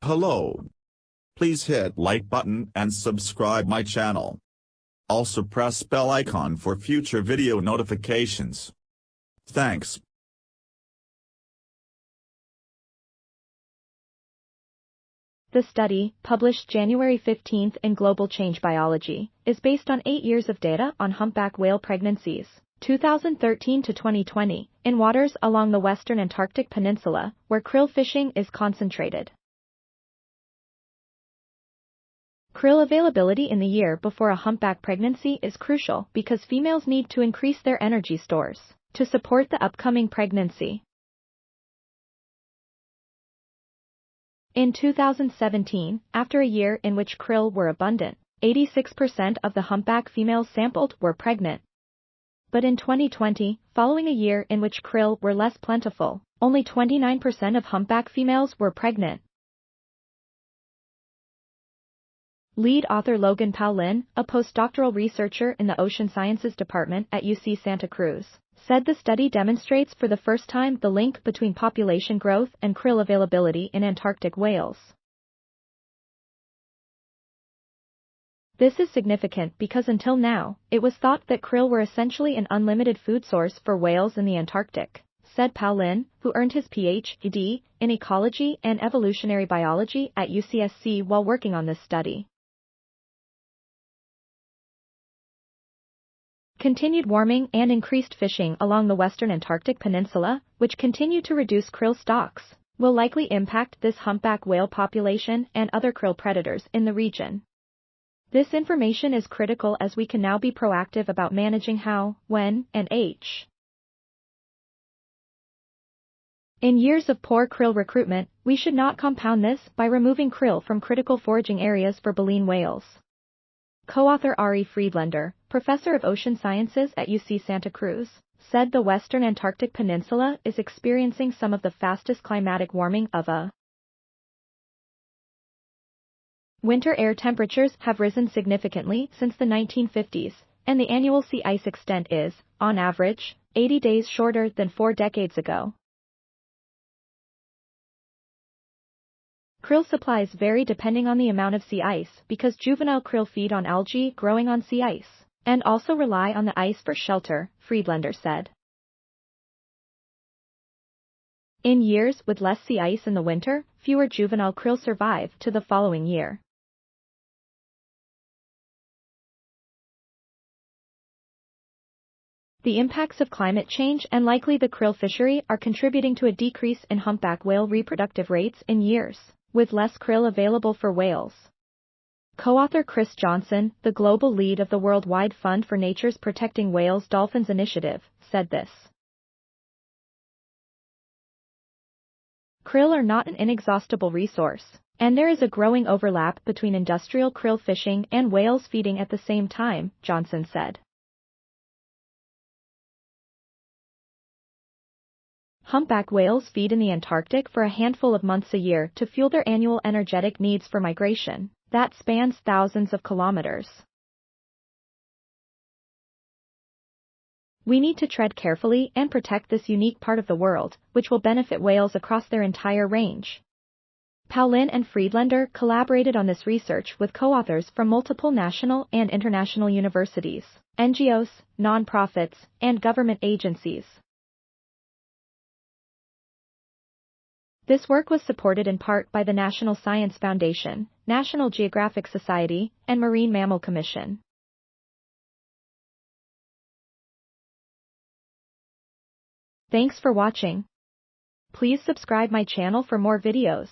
Hello. Please hit like button and subscribe my channel. Also press bell icon for future video notifications. Thanks. The study, published January 15 in Global Change Biology, is based on 8 years of data on humpback whale pregnancies, 2013 to 2020, in waters along the Western Antarctic Peninsula, where krill fishing is concentrated. Krill availability in the year before a humpback pregnancy is crucial because females need to increase their energy stores to support the upcoming pregnancy. In 2017, after a year in which krill were abundant, 86% of the humpback females sampled were pregnant. But in 2020, following a year in which krill were less plentiful, only 29% of humpback females were pregnant. Lead author Logan Pallin, a postdoctoral researcher in the Ocean Sciences Department at UC Santa Cruz, said the study demonstrates for the first time the link between population growth and krill availability in Antarctic whales. This is significant because until now, it was thought that krill were essentially an unlimited food source for whales in the Antarctic, said Pallin, who earned his Ph.D. in ecology and evolutionary biology at UCSC while working on this study. Continued warming and increased fishing along the Western Antarctic Peninsula, which continue to reduce krill stocks, will likely impact this humpback whale population and other krill predators in the region. This information is critical as we can now be proactive about managing how, when, and h. In years of poor krill recruitment, we should not compound this by removing krill from critical foraging areas for baleen whales. Co-author Ari Friedlander, professor of ocean sciences at UC Santa Cruz, said the Western Antarctic Peninsula is experiencing some of the fastest climatic warming of a winter. Air temperatures have risen significantly since the 1950s, and the annual sea ice extent is, on average, 80 days shorter than 4 decades ago. Krill supplies vary depending on the amount of sea ice because juvenile krill feed on algae growing on sea ice, and also rely on the ice for shelter, Friedlander said. In years with less sea ice in the winter, fewer juvenile krill survive to the following year. The impacts of climate change and likely the krill fishery are contributing to a decrease in humpback whale reproductive rates in years with less krill available for whales. Co-author Chris Johnson, the global lead of the Worldwide Fund for Nature's Protecting Whales Dolphins Initiative, said this. Krill are not an inexhaustible resource, and there is a growing overlap between industrial krill fishing and whales feeding at the same time, Johnson said. Humpback whales feed in the Antarctic for a handful of months a year to fuel their annual energetic needs for migration that spans thousands of kilometers. We need to tread carefully and protect this unique part of the world, which will benefit whales across their entire range. Pallin and Friedlander collaborated on this research with co-authors from multiple national and international universities, NGOs, nonprofits, and government agencies. This work was supported in part by the National Science Foundation, National Geographic Society, and Marine Mammal Commission. Thanks for watching. Please subscribe my channel for more videos.